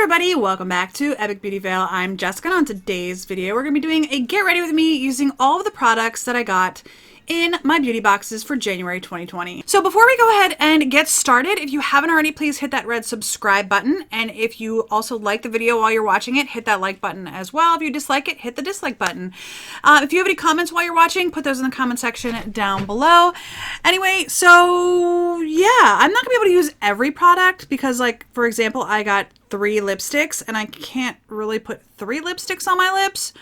Everybody, welcome back to Epic Beauty Fail. I'm Jessica, and on today's video we're going to be doing a get ready with me using all of the products that I got in my beauty boxes for January 2020. So before we go ahead and get started, if you haven't already, please hit that red subscribe button, and if you also like the video while you're watching it, hit that like button as well. If you dislike it, hit the dislike button. If you have any comments while you're watching, put those in the comment section down below. Anyway, so yeah, I'm not gonna be able to use every product because, like, for example, I got 3 lipsticks and I can't really put 3 lipsticks on my lips.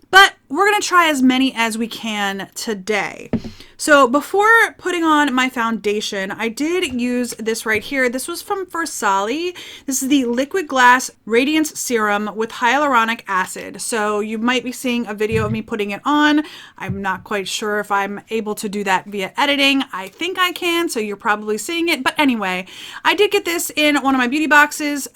But we're going to try as many as we can today. So before putting on my foundation, I did use this right here. This was from Versali. This is the Liquid Glass Radiance Serum with hyaluronic acid. So you might be seeing a video of me putting it on. I'm not quite sure if I'm able to do that via editing. I think I can, so you're probably seeing it. But anyway, I did get this in one of my beauty boxes.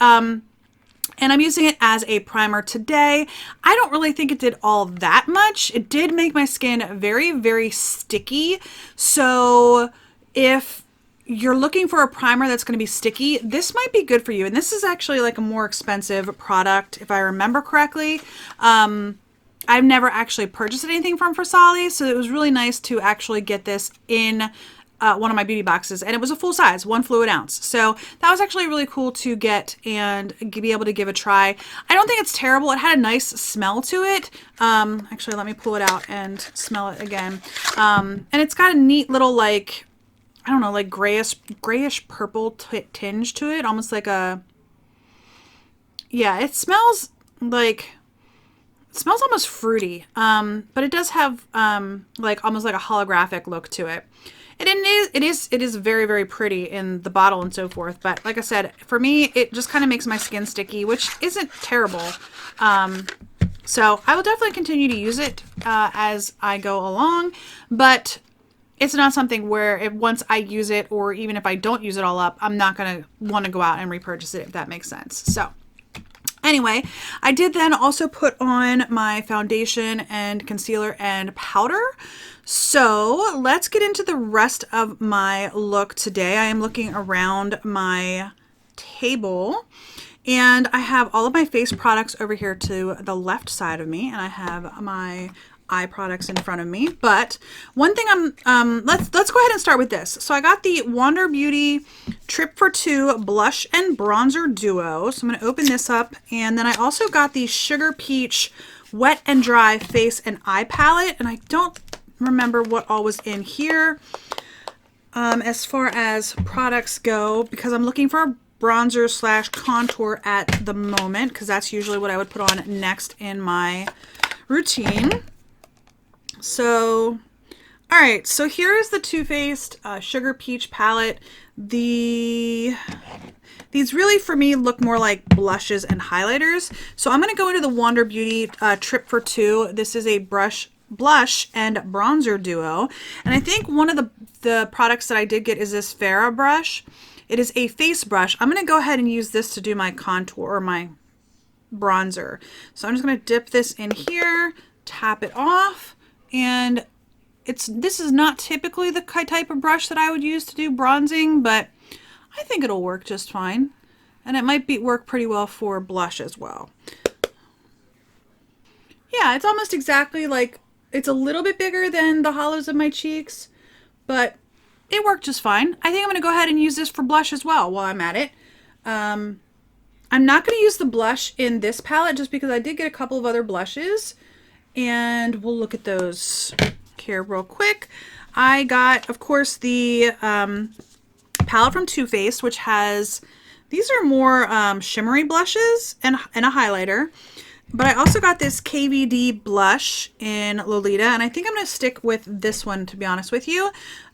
And I'm using it as a primer today. I don't really think it did all that much. It did make my skin very, very sticky. So if you're looking for a primer that's going to be sticky, this might be good for you. And this is actually like a more expensive product, if I remember correctly. I've never actually purchased anything from Versali, so it was really nice to actually get this in one of my beauty boxes, and it was a full size, 1 fluid ounce. So that was actually really cool to get and be able to give a try. I don't think it's terrible. It had a nice smell to it. Actually, let me pull it out and smell it again. And it's got a neat little, like, I don't know, like grayish purple tinge to it, almost like a, yeah, it smells like, it smells almost fruity, but it does have like almost like a holographic look to it. It is very, very pretty in the bottle and so forth. But like I said, for me, it just kind of makes my skin sticky, which isn't terrible. So I will definitely continue to use it as I go along. But it's not something where once I use it, or even if I don't use it all up, I'm not going to want to go out and repurchase it, if that makes sense. So anyway, I did then also put on my foundation and concealer and powder. So let's get into the rest of my look today. I am looking around my table, and I have all of my face products over here to the left side of me, and I have my eye products in front of me. But one thing let's go ahead and start with this. So I got the Wander Beauty Trip for Two Blush and Bronzer Duo. So I'm going to open this up, and then I also got the Sugar Peach Wet and Dry Face and Eye Palette, and I don't remember what all was in here as far as products go, because I'm looking for a bronzer slash contour at the moment, because that's usually what I would put on next in my routine. So, all right, so here is the Too Faced Sugar Peach palette. These really, for me, look more like blushes and highlighters. So I'm going to go into the Wander Beauty Trip for Two. This is a blush and bronzer duo. And I think one of the products that I did get is this Farrah brush. It is a face brush. I'm going to go ahead and use this to do my contour or my bronzer. So I'm just going to dip this in here, tap it off. And this is not typically the type of brush that I would use to do bronzing, but I think it'll work just fine. And it might work pretty well for blush as well. Yeah, it's almost exactly like, it's a little bit bigger than the hollows of my cheeks, but it worked just fine. I think I'm going to go ahead and use this for blush as well while I'm at it. I'm not going to use the blush in this palette just because I did get a couple of other blushes, and we'll look at those here real quick. I got, of course, the palette from Too Faced, which has, these are more shimmery blushes and a highlighter. But I also got this KVD blush in Lolita, and I think I'm going to stick with this one, to be honest with you.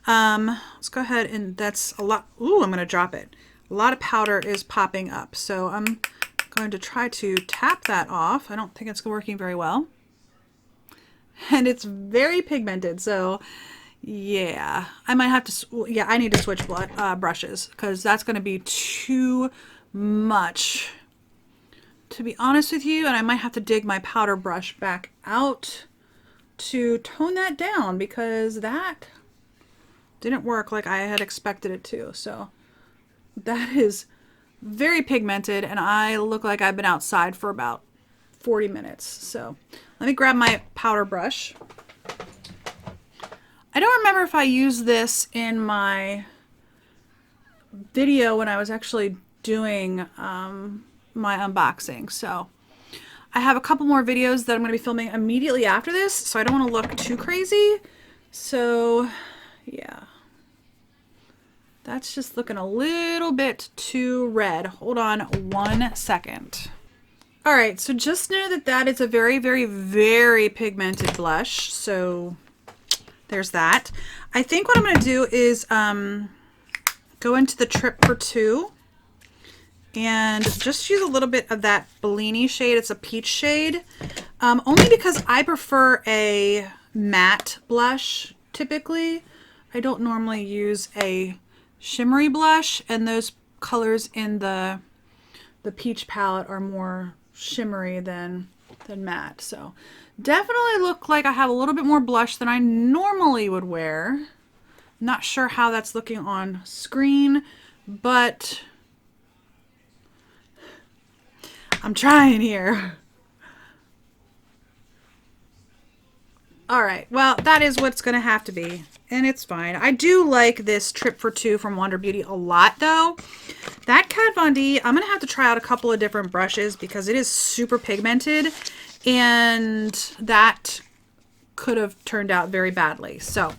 Let's go ahead, and that's a lot. Ooh, I'm going to drop it. A lot of powder is popping up, so I'm going to try to tap that off. I don't think it's working very well. And it's very pigmented, so yeah. I might have to, yeah, I need to switch brushes, because that's going to be too much, to be honest with you, and I might have to dig my powder brush back out to tone that down, because that didn't work like I had expected it to. So that is very pigmented, and I look like I've been outside for about 40 minutes. So let me grab my powder brush. I don't remember if I used this in my video when I was actually doing my unboxing. So I have a couple more videos that I'm going to be filming immediately after this, so I don't want to look too crazy. So yeah, that's just looking a little bit too red. Hold on 1 second. All right, so just know that that is a very, very, very pigmented blush. So there's that. I think what I'm going to do is go into the Trip for Two and just use a little bit of that Bellini shade. It's a peach shade, only because I prefer a matte blush typically. I don't normally use a shimmery blush, and those colors in the peach palette are more shimmery than matte. So definitely look like I have a little bit more blush than I normally would wear. Not sure how that's looking on screen, but I'm trying here. All right, well, that is what's going to have to be, and it's fine. I do like this Trip for Two from Wander Beauty a lot, though. That Kat Von D, I'm going to have to try out a couple of different brushes because it is super pigmented, and that could have turned out very badly. So,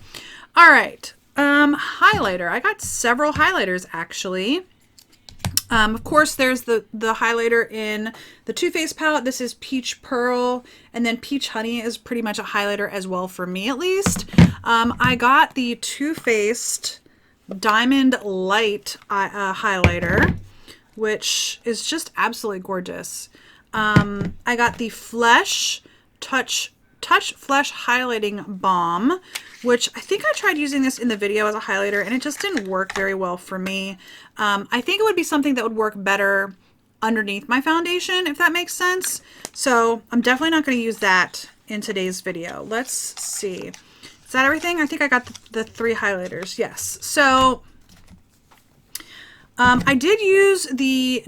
all right, highlighter. I got several highlighters, actually. Of course, there's the highlighter in the Too Faced palette. This is Peach Pearl, and then Peach Honey is pretty much a highlighter as well for me, at least. I got the Too Faced Diamond Light highlighter, which is just absolutely gorgeous. I got the Touch Flesh Highlighting Balm, which I think I tried using this in the video as a highlighter, and it just didn't work very well for me. I think it would be something that would work better underneath my foundation, if that makes sense. So I'm definitely not going to use that in today's video. Let's see. Is that everything? I think I got the 3 highlighters. Yes. So I did use the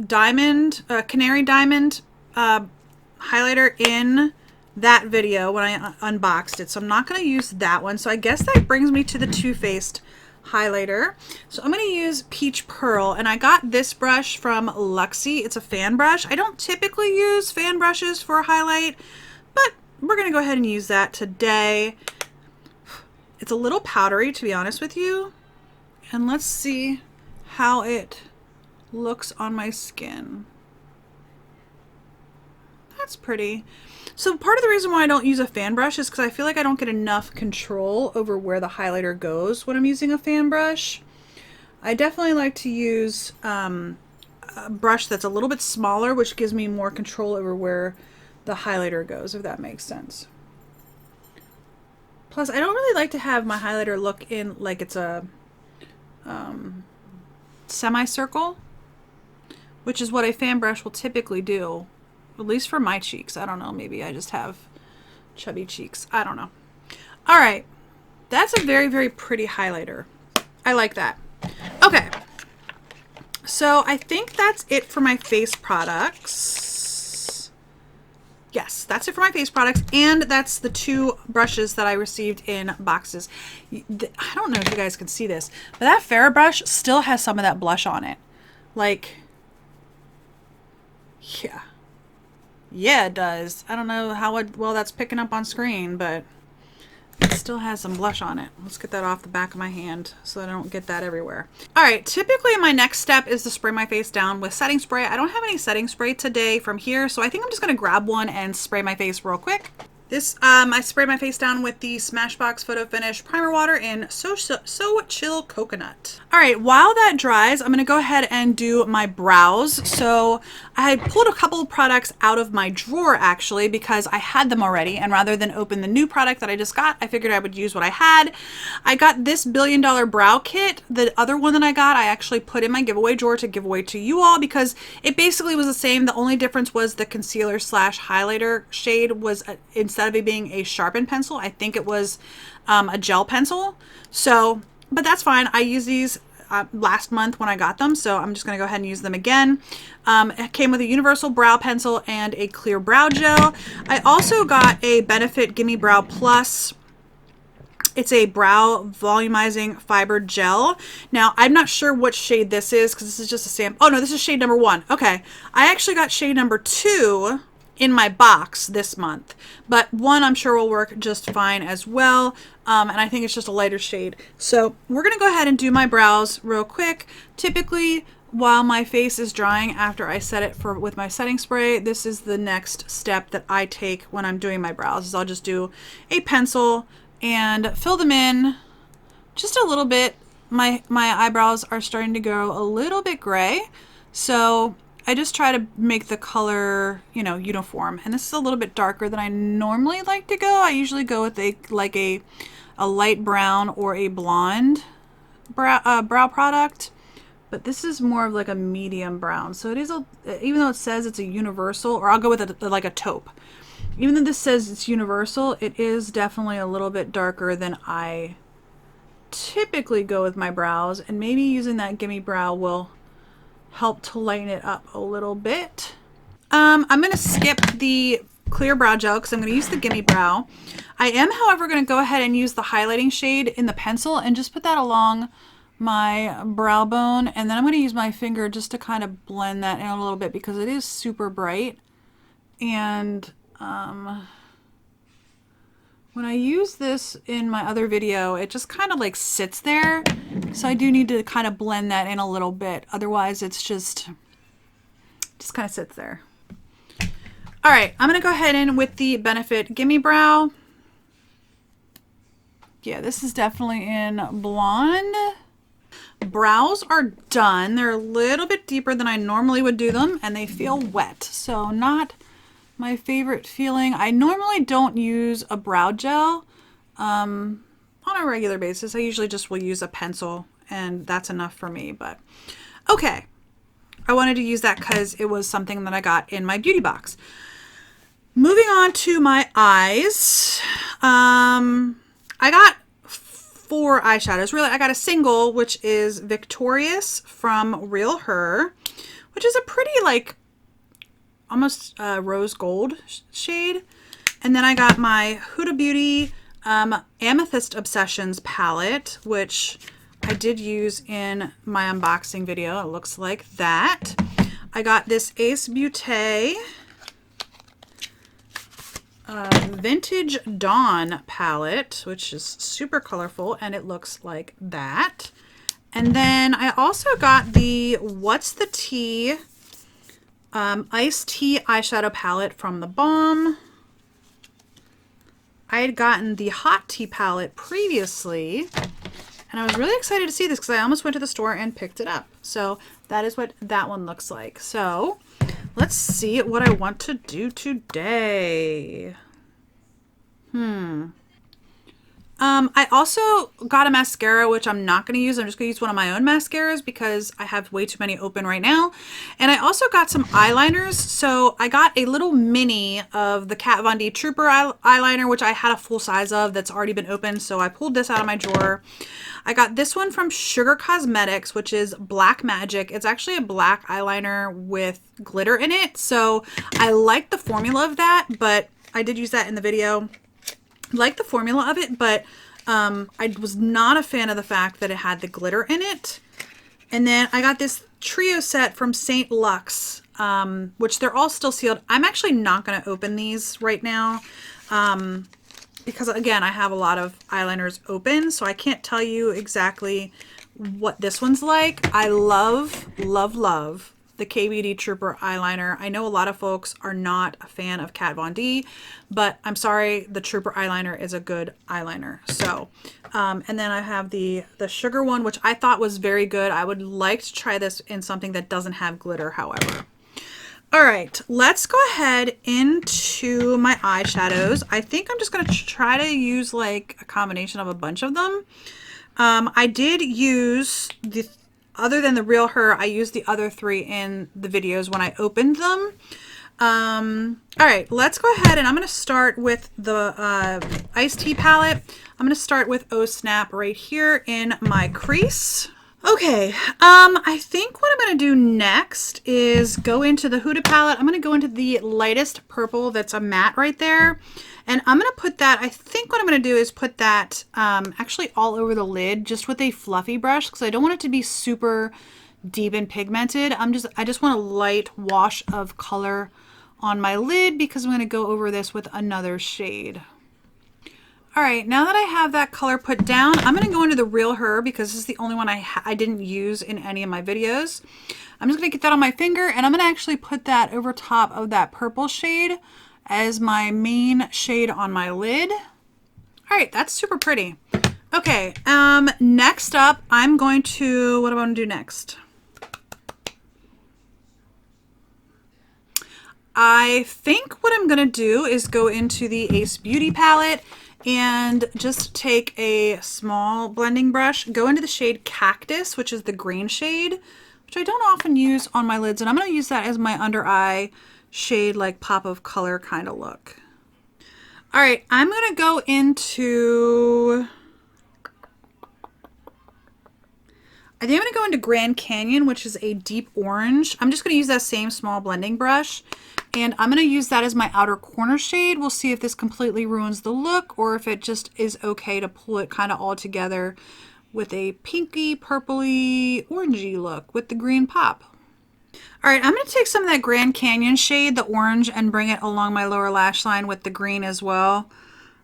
Canary Diamond highlighter in that video when I unboxed it, so I'm not going to use that one. So I guess that brings me to the Too Faced highlighter. So I'm going to use Peach Pearl, and I got this brush from Luxie. It's a fan brush. I don't typically use fan brushes for a highlight, but we're going to go ahead and use that today. It's a little powdery, to be honest with you, and let's see how it looks on my skin. That's pretty. So part of the reason why I don't use a fan brush is because I feel like I don't get enough control over where the highlighter goes when I'm using a fan brush. I definitely like to use a brush that's a little bit smaller, which gives me more control over where the highlighter goes, if that makes sense. Plus, I don't really like to have my highlighter look in like it's a semicircle, which is what a fan brush will typically do. At least for my cheeks. I don't know. Maybe I just have chubby cheeks. I don't know. All right. That's a very, very pretty highlighter. I like that. Okay. So I think that's it for my face products. Yes, that's it for my face products. And that's the 2 brushes that I received in boxes. I don't know if you guys can see this, but that Farrah brush still has some of that blush on it. Like, yeah. Yeah, it does. I don't know how well that's picking up on screen, but it still has some blush on it. Let's get that off the back of my hand so that I don't get that everywhere. All right, typically my next step is to spray my face down with setting spray. I don't have any setting spray today from here, so I think I'm just gonna grab one and spray my face real quick. This, I sprayed my face down with the Smashbox Photo Finish Primer Water in So Chill Coconut. All right, while that dries, I'm gonna go ahead and do my brows. So I pulled a couple of products out of my drawer actually because I had them already, and rather than open the new product that I just got, I figured I would use what I had. I got this $1 Billion Brow Kit. The other one that I got, I actually put in my giveaway drawer to give away to you all because it basically was the same. The only difference was the concealer slash highlighter shade was instead of it being a sharpened pencil, I think it was a gel pencil. So, but that's fine. I use these last month when I got them, so I'm just going to go ahead and use them again. It came with a universal brow pencil and a clear brow gel. I also got a Benefit Gimme Brow Plus. It's a brow volumizing fiber gel. Now, I'm not sure what shade this is because this is just a sample. Oh no, this is shade number 1. Okay, I actually got shade number 2 in my box this month, but 1 I'm sure will work just fine as well. And I think it's just a lighter shade. So we're gonna go ahead and do my brows real quick. Typically, while my face is drying after I set it with my setting spray, this is the next step that I take when I'm doing my brows, is I'll just do a pencil and fill them in just a little bit. My eyebrows are starting to go a little bit gray, so I just try to make the color, you know, uniform. And this is a little bit darker than I normally like to go. I usually go with a light brown or a blonde brow product, but this is more of like a medium brown. So it is even though it says it's a universal, or I'll go with like a taupe. Even though this says it's universal, it is definitely a little bit darker than I typically go with my brows, and maybe using that Gimme Brow will help to lighten it up a little bit. I'm going to skip the clear brow gel because I'm going to use the Gimme Brow. I am, however, going to go ahead and use the highlighting shade in the pencil and just put that along my brow bone, and then I'm going to use my finger just to kind of blend that in a little bit because it is super bright. And when I use this in my other video, it just kind of like sits there. So I do need to kind of blend that in a little bit. Otherwise, it's just kind of sits there. All right, I'm going to go ahead in with the Benefit Gimme Brow. Yeah, this is definitely in blonde. Brows are done. They're a little bit deeper than I normally would do them, and they feel wet. So not my favorite feeling. I normally don't use a brow gel on a regular basis. I usually just will use a pencil, and that's enough for me. But okay, I wanted to use that because it was something that I got in my beauty box. Moving on to my eyes. I got 4 eyeshadows. Really, I got a single, which is Victorious from Real Her, which is a pretty like almost rose gold shade. And then I got my Huda Beauty Amethyst Obsessions palette, which I did use in my unboxing video. It looks like that. I got this Ace Beauté Vintage Dawn palette, which is super colorful, and it looks like that. And then I also got the What's the Tea Iced Tea eyeshadow palette from The Balm. I had gotten the Hot Tea palette previously, and I was really excited to see this because I almost went to the store and picked it up. So that is what that one looks like. So let's see what I want to do today. I also got a mascara, which I'm not going to use. I'm just going to use one of my own mascaras because I have way too many open right now. And I also got some eyeliners. So I got a little mini of the Kat Von D Trooper eyeliner, which I had a full size of that's already been opened. So I pulled this out of my drawer. I got this one from Sugar Cosmetics, which is Black Magic. It's actually a black eyeliner with glitter in it. So I like the formula of that, but I did use that in the video. Like the formula of it, but I was not a fan of the fact that it had the glitter in it. And then I got this trio set from St. Luxe, which they're all still sealed. I'm actually not going to open these right now because, again, I have a lot of eyeliners open, so I can't tell you exactly what this one's like. I love, love, love the KVD Trooper eyeliner. I know a lot of folks are not a fan of Kat Von D, but I'm sorry, the Trooper eyeliner is a good eyeliner. So, and then I have the sugar one, which I thought was very good. I would like to try this in something that doesn't have glitter, however. All right, let's go ahead into my eyeshadows. I think I'm just going to try to use like a combination of a bunch of them. I did use other than the Real Her, I used the other 3 in the videos when I opened them. All right, let's go ahead, and I'm going to start with the Iced Tea palette. I'm going to start with Oh Snap right here in my crease. Okay, I think what I'm going to do next is go into the Huda palette. I'm going to go into the lightest purple that's a matte right there. And I'm going to put that, I think what I'm going to do is put that actually all over the lid just with a fluffy brush because I don't want it to be super deep and pigmented. I just want a light wash of color on my lid because I'm going to go over this with another shade. All right, now that I have that color put down, I'm going to go into the Real Her because this is the only one I didn't use in any of my videos. I'm just going to get that on my finger and I'm going to actually put that over top of that purple shade as my main shade on my lid. All right, that's super pretty. Okay, next up, I'm going to, what do I want to do next? I think what I'm going to do is go into the Ace Beauty palette and just take a small blending brush, go into the shade Cactus, which is the green shade, which I don't often use on my lids, and I'm going to use that as my under eye shade, like pop of color kind of look. All right, I'm going to go into, I think I'm going to go into Grand Canyon, which is a deep orange. I'm just going to use that same small blending brush. And I'm going to use that as my outer corner shade. We'll see if this completely ruins the look or if it just is okay to pull it kind of all together with a pinky, purpley, orangey look with the green pop. All right, I'm going to take some of that Grand Canyon shade, the orange, and bring it along my lower lash line with the green as well.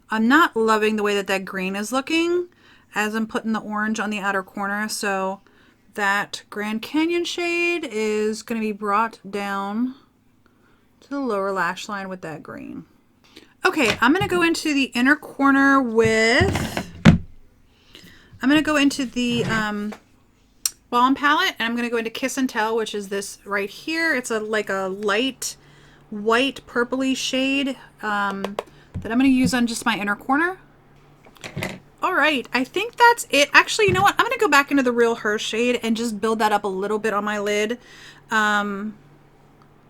I'm not loving the way that that green is looking as I'm putting the orange on the outer corner. So that Grand Canyon shade is going to be brought down to the lower lash line with that green. Okay, I'm going to go into the inner corner with, I'm going to go into the Balm palette and I'm going to go into Kiss and Tell, which is this right here. It's like a light white purpley shade that I'm going to use on just my inner corner. All right, I think that's it. Actually, you know what? I'm going to go back into the Real Her shade and just build that up a little bit on my lid.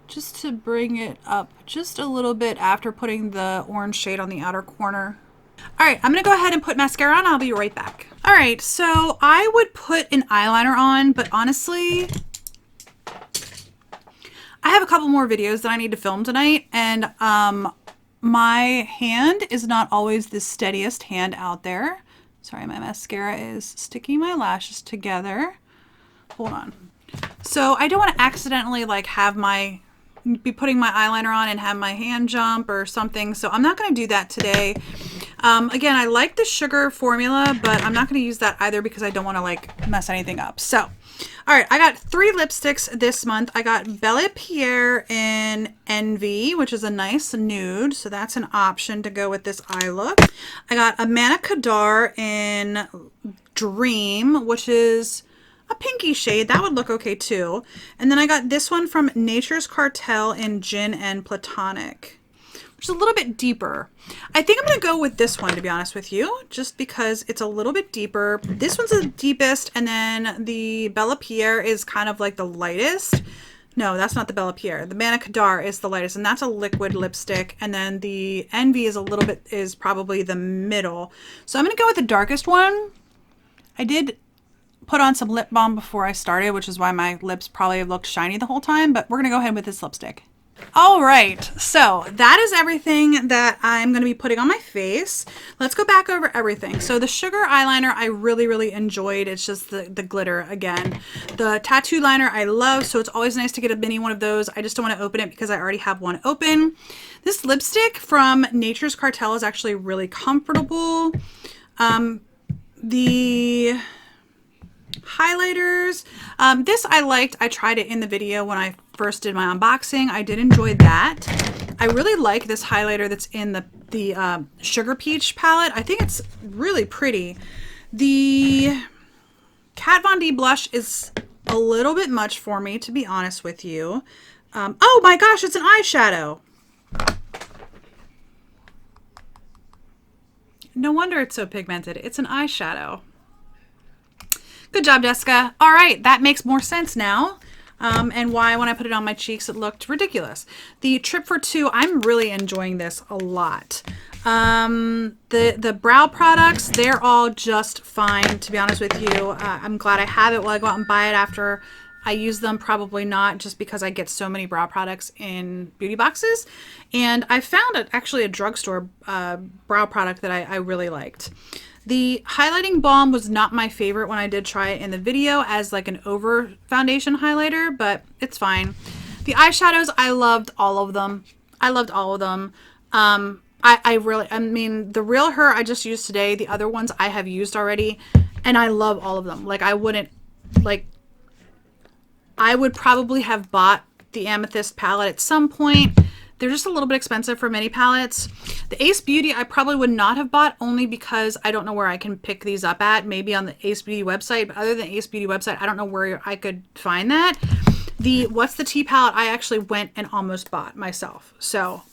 Just to bring it up just a little bit after putting the orange shade on the outer corner. All right, I'm gonna go ahead and put mascara on. I'll be right back. All right, so I would put an eyeliner on, but honestly, I have a couple more videos that I need to film tonight, and my hand is not always the steadiest hand out there. Sorry, my mascara is sticking my lashes together. Hold on. So I don't want to accidentally like be putting my eyeliner on and have my hand jump or something. So I'm not going to do that today. Again, I like the sugar formula, but I'm not going to use that either because I don't want to like mess anything up. So, all right, I got 3 lipsticks this month. I got Bella Pierre in Envy, which is a nice nude. So that's an option to go with this eye look. I got Amana Kadar in Dream, which is a pinky shade. That would look okay too. And then I got this one from Nature's Cartel in Gin and Platonic, which is a little bit deeper. I think I'm going to go with this one, to be honest with you, just because it's a little bit deeper. This one's the deepest, and then the Bella Pierre is kind of like the lightest. No, that's not the Bella Pierre. The Amana Kadar is the lightest, and that's a liquid lipstick. And then the Envy is probably the middle. So I'm going to go with the darkest one. I did put on some lip balm before I started, which is why my lips probably looked shiny the whole time, but we're gonna go ahead with this lipstick. All right, so that is everything that I'm gonna be putting on my face. Let's go back over everything. So the sugar eyeliner I really enjoyed. It's just the glitter again. The tattoo liner I love, so it's always nice to get a mini one of those. I just don't want to open it because I already have one open. This lipstick from Nature's Cartel is actually really comfortable. The highlighters, this I liked. I tried it in the video when I first did my unboxing. I did enjoy that. I really like this highlighter that's in the Sugar Peach palette. I think it's really pretty. The Kat Von D blush is a little bit much for me, to be honest with you. Oh my gosh, it's an eyeshadow. No wonder it's so pigmented. It's an eyeshadow. Good job, Jessica. All right, that makes more sense now. and why when I put it on my cheeks it looked ridiculous. The Trip for Two, I'm really enjoying this a lot. The brow products, they're all just fine, to be honest with you. I'm glad I have it. Will I go out and buy it after I use them? Probably not, just because I get so many brow products in beauty boxes. And I found actually a drugstore brow product that I really liked. The highlighting balm was not my favorite when I did try it in the video as like an over foundation highlighter, but it's fine. The eyeshadows, I loved all of them. I loved all of them. I mean, the Real Her I just used today. The other ones I have used already, and I love all of them. Like, I would probably have bought the Amethyst palette at some point. They're just a little bit expensive for mini palettes. The Ace Beauty I probably would not have bought, only because I don't know where I can pick these up at. Maybe on the Ace Beauty website, but other than Ace Beauty website, I don't know where I could find that. The What's the Tea palette I actually went and almost bought myself. So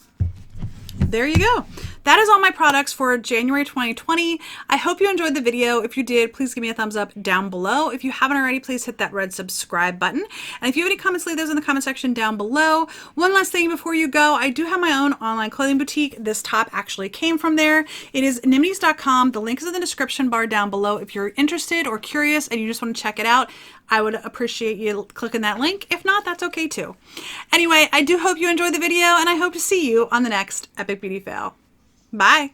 there you go. That is all my products for January 2020. I hope you enjoyed the video. If you did, please give me a thumbs up down below. If you haven't already, please hit that red subscribe button. And if you have any comments, leave those in the comment section down below. One last thing before you go, I do have my own online clothing boutique. This top actually came from there. It is nimnies.com. The link is in the description bar down below. If you're interested or curious and you just want to check it out, I would appreciate you clicking that link. If not, that's okay too. Anyway, I do hope you enjoyed the video, and I hope to see you on the next Epic Beauty Fail. Bye.